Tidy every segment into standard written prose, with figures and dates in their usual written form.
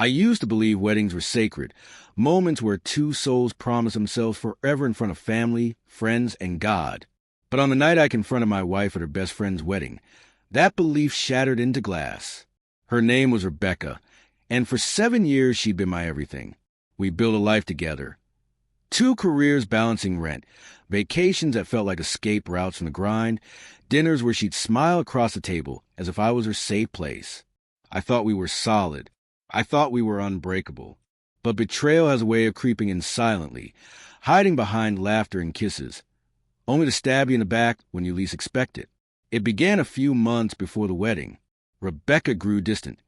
I used to believe weddings were sacred, moments where two souls promise themselves forever in front of family, friends, and God. But on the night I confronted my wife at her best friend's wedding, that belief shattered into glass. Her name was Rebecca, and for 7 years she'd been my everything. We built a life together. 2 careers balancing rent, vacations that felt like escape routes from the grind, dinners where she'd smile across the table as if I was her safe place. I thought we were solid. I thought we were unbreakable. But betrayal has a way of creeping in silently, hiding behind laughter and kisses, only to stab you in the back when you least expect it. It began a few months before the wedding. Rebecca grew distant,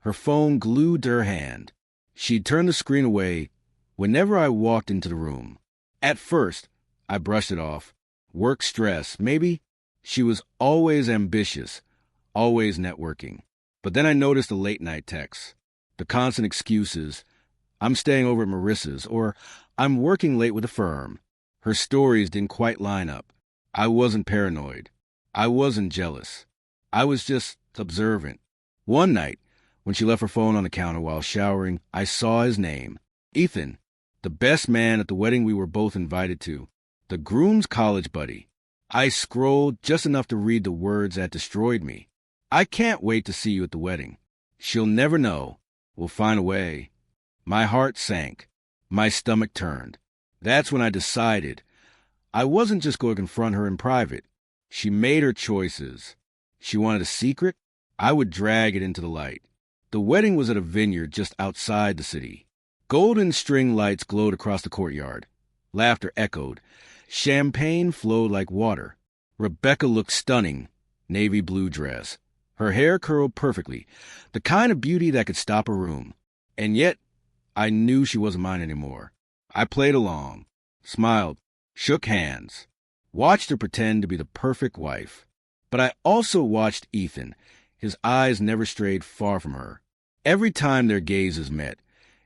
her phone glued to her hand. She'd turn the screen away whenever I walked into the room. At first, I brushed it off. Work stress, maybe. She was always ambitious, always networking. But then I noticed the late-night texts, the constant excuses. I'm staying over at Marissa's, or I'm working late with a firm. Her stories didn't quite line up. I wasn't paranoid. I wasn't jealous. I was just observant. One night, when she left her phone on the counter while showering, I saw his name. Ethan, the best man at the wedding we were both invited to. The groom's college buddy. I scrolled just enough to read the words that destroyed me. I can't wait to see you at the wedding. She'll never know. We'll find a way. My heart sank. My stomach turned. That's when I decided I wasn't just going to confront her in private. She made her choices. She wanted a secret. I would drag it into the light. The wedding was at a vineyard just outside the city. Golden string lights glowed across the courtyard. Laughter echoed. Champagne flowed like water. Rebecca looked stunning. Navy blue dress. Her hair curled perfectly. The kind of beauty that could stop a room. And yet, I knew she wasn't mine anymore. I played along, smiled, shook hands, watched her pretend to be the perfect wife. But I also watched Ethan. His eyes never strayed far from her. Every time their gazes met,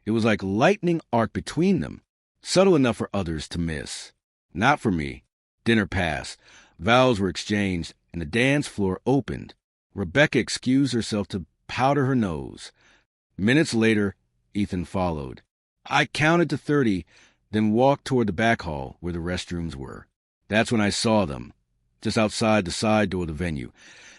it was like lightning arc between them, subtle enough for others to miss. Not for me. Dinner passed, vows were exchanged, and the dance floor opened. Rebecca excused herself to powder her nose. Minutes later, Ethan followed. I counted to 30, then walked toward the back hall where the restrooms were. That's when I saw them, just outside the side door of the venue.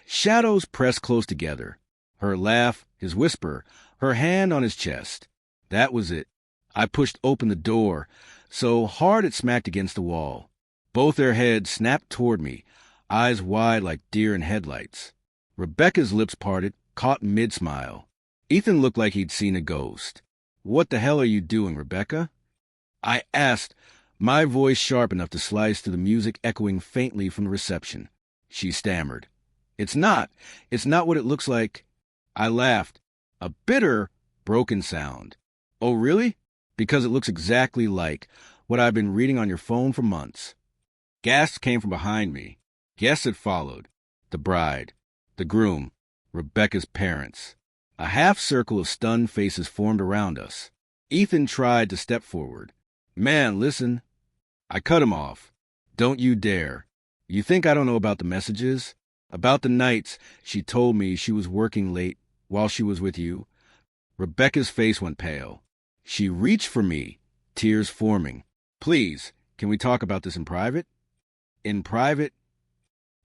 Shadows pressed close together. Her laugh, his whisper, her hand on his chest. That was it. I pushed open the door, so hard it smacked against the wall. Both their heads snapped toward me, eyes wide like deer in headlights. Rebecca's lips parted, caught mid-smile. Ethan looked like he'd seen a ghost. "What the hell are you doing, Rebecca?" I asked, my voice sharp enough to slice through the music echoing faintly from the reception. She stammered. It's not what it looks like." I laughed, a bitter, broken sound. "Oh, really?" "Because it looks exactly like what I've been reading on your phone for months." Gasps came from behind me. Guests had followed. The bride, the groom, Rebecca's parents. A half-circle of stunned faces formed around us. Ethan tried to step forward. "Man, listen." I cut him off. "Don't you dare. You think I don't know about the messages? About the nights she told me she was working late while she was with you?" Rebecca's face went pale. She reached for me, tears forming. "Please, can we talk about this in private?" "In private?"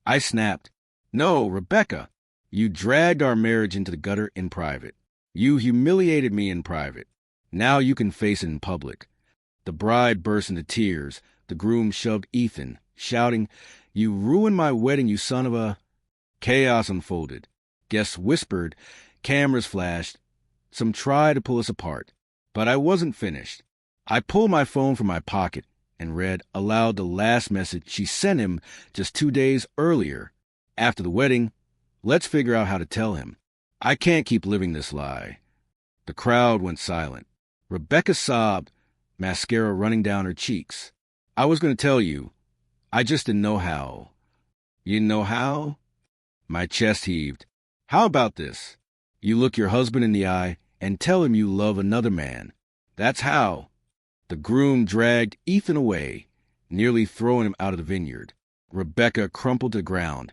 I snapped. "No, Rebecca. You dragged our marriage into the gutter in private. You humiliated me in private. Now you can face it in public." The bride burst into tears. The groom shoved Ethan, shouting, "You ruined my wedding, you son of a—" Chaos unfolded. Guests whispered. Cameras flashed. Some tried to pull us apart. But I wasn't finished. I pulled my phone from my pocket and read aloud the last message she sent him just 2 days earlier. After the wedding, let's figure out how to tell him. I can't keep living this lie. The crowd went silent. Rebecca sobbed, mascara running down her cheeks. "I was going to tell you. I just didn't know how." "You didn't know how?" My chest heaved. "How about this? You look your husband in the eye and tell him you love another man. That's how." The groom dragged Ethan away, nearly throwing him out of the vineyard. Rebecca crumpled to the ground,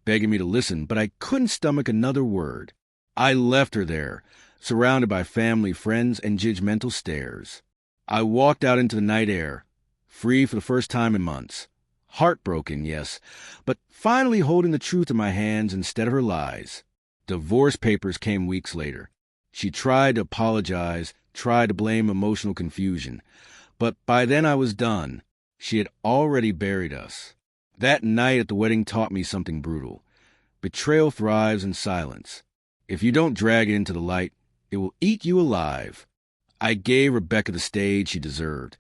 begging me to listen, but I couldn't stomach another word. I left her there, surrounded by family, friends, and judgmental stares. I walked out into the night air, free for the first time in months. Heartbroken, yes, but finally holding the truth in my hands instead of her lies. Divorce papers came weeks later. She tried to apologize, tried to blame emotional confusion. But by then I was done. She had already buried us. That night at the wedding taught me something brutal. Betrayal thrives in silence. If you don't drag it into the light, it will eat you alive. I gave Rebecca the stage she deserved.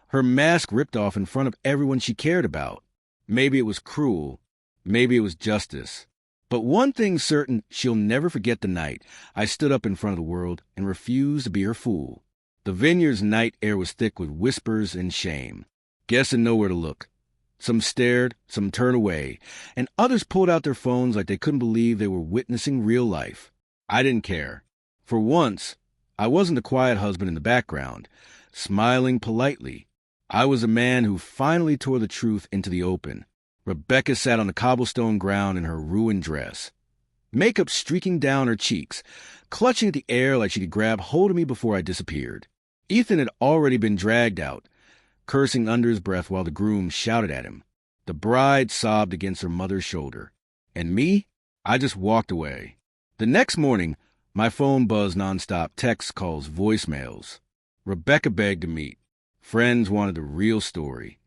Her mask ripped off in front of everyone she cared about. Maybe it was cruel. Maybe it was justice. But one thing's certain, she'll never forget the night I stood up in front of the world and refused to be her fool. The vineyard's night air was thick with whispers and shame. Guests didn't know where to look. Some stared, some turned away, and others pulled out their phones like they couldn't believe they were witnessing real life. I didn't care. For once, I wasn't the quiet husband in the background, smiling politely. I was a man who finally tore the truth into the open. Rebecca sat on the cobblestone ground in her ruined dress, makeup streaking down her cheeks, clutching at the air like she could grab hold of me before I disappeared. Ethan had already been dragged out, cursing under his breath while the groom shouted at him. The bride sobbed against her mother's shoulder. And me? I just walked away. The next morning, my phone buzzed nonstop, texts, calls, voicemails. Rebecca begged to meet. Friends wanted the real story.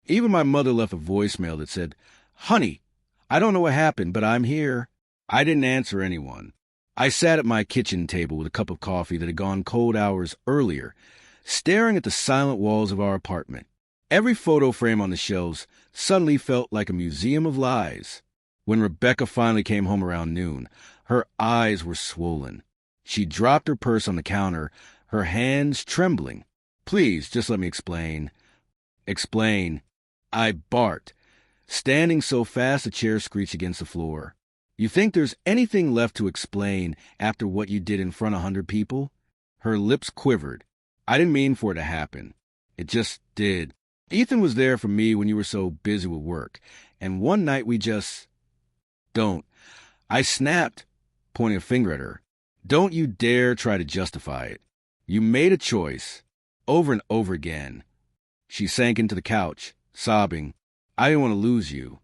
Even my mother left a voicemail that said, "Honey, I don't know what happened, but I'm here." I didn't answer anyone. I sat at my kitchen table with a cup of coffee that had gone cold hours earlier, staring at the silent walls of our apartment. Every photo frame on the shelves suddenly felt like a museum of lies. When Rebecca finally came home around noon, her eyes were swollen. She dropped her purse on the counter, her hands trembling. "Please, just let me explain." Explain. I barked, standing so fast the chair screeched against the floor. "You think there's anything left to explain after what you did in front of 100 people? Her lips quivered. I didn't mean for it to happen. It just did. Ethan was there for me when you were so busy with work, and one night we just... Don't. I snapped, pointing a finger at her. Don't you dare try to justify it. You made a choice, over and over again. She sank into the couch, sobbing. I didn't want to lose you.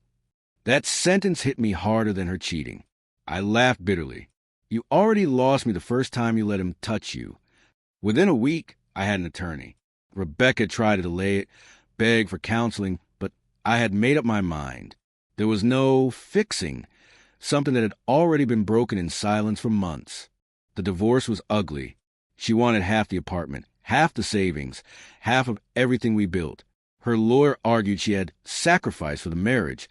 That sentence hit me harder than her cheating. I laughed bitterly. You already lost me the first time you let him touch you. Within a week, I had an attorney. Rebecca tried to delay it, beg for counseling, but I had made up my mind. There was no fixing something that had already been broken in silence for months. The divorce was ugly. She wanted half the apartment, half the savings, half of everything we built. Her lawyer argued she had sacrificed for the marriage,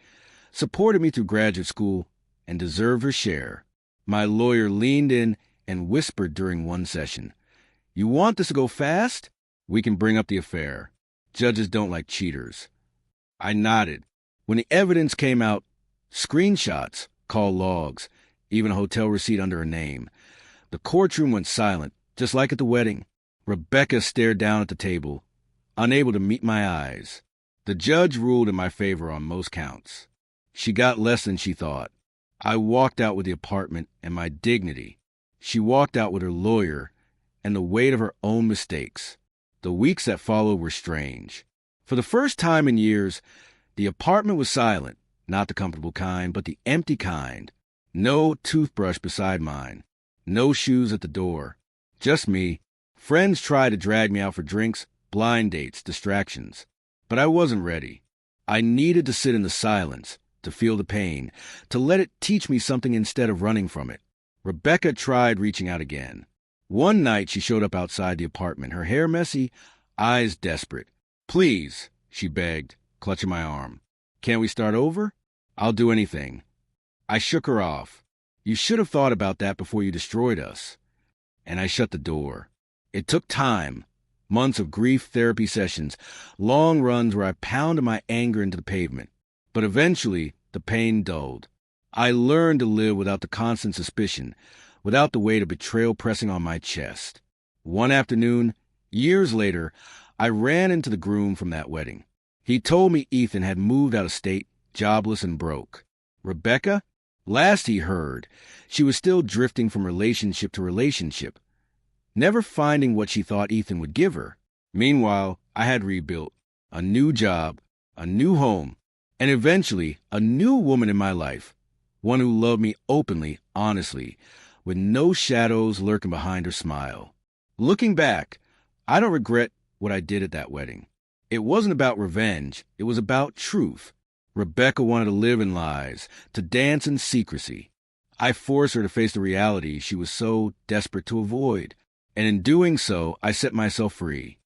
supported me through graduate school, and deserved her share. My lawyer leaned in and whispered during one session, "You want this to go fast? We can bring up the affair. Judges don't like cheaters." I nodded. When the evidence came out, screenshots, call logs, even a hotel receipt under her name, the courtroom went silent, just like at the wedding. Rebecca stared down at the table, unable to meet my eyes. The judge ruled in my favor on most counts. She got less than she thought. I walked out with the apartment and my dignity. She walked out with her lawyer and the weight of her own mistakes. The weeks that followed were strange. For the first time in years, the apartment was silent, not the comfortable kind, but the empty kind. No toothbrush beside mine. No shoes at the door. Just me. Friends tried to drag me out for drinks, blind dates, distractions. But I wasn't ready. I needed to sit in the silence, to feel the pain, to let it teach me something instead of running from it. Rebecca tried reaching out again. One night she showed up outside the apartment, her hair messy, eyes desperate. "Please," she begged, clutching my arm. "Can't we start over? I'll do anything." I shook her off. "You should have thought about that before you destroyed us." And I shut the door. It took time, months of grief therapy sessions, long runs where I pounded my anger into the pavement. But eventually, the pain dulled. I learned to live without the constant suspicion, without the weight of betrayal pressing on my chest. One afternoon, years later, I ran into the groom from that wedding. He told me Ethan had moved out of state, jobless and broke. Rebecca? Last he heard, she was still drifting from relationship to relationship, never finding what she thought Ethan would give her. Meanwhile, I had rebuilt a new job, a new home, and eventually a new woman in my life, one who loved me openly, honestly, with no shadows lurking behind her smile. Looking back, I don't regret what I did at that wedding. It wasn't about revenge, it was about truth. Rebecca wanted to live in lies, to dance in secrecy. I forced her to face the reality she was so desperate to avoid, and in doing so, I set myself free.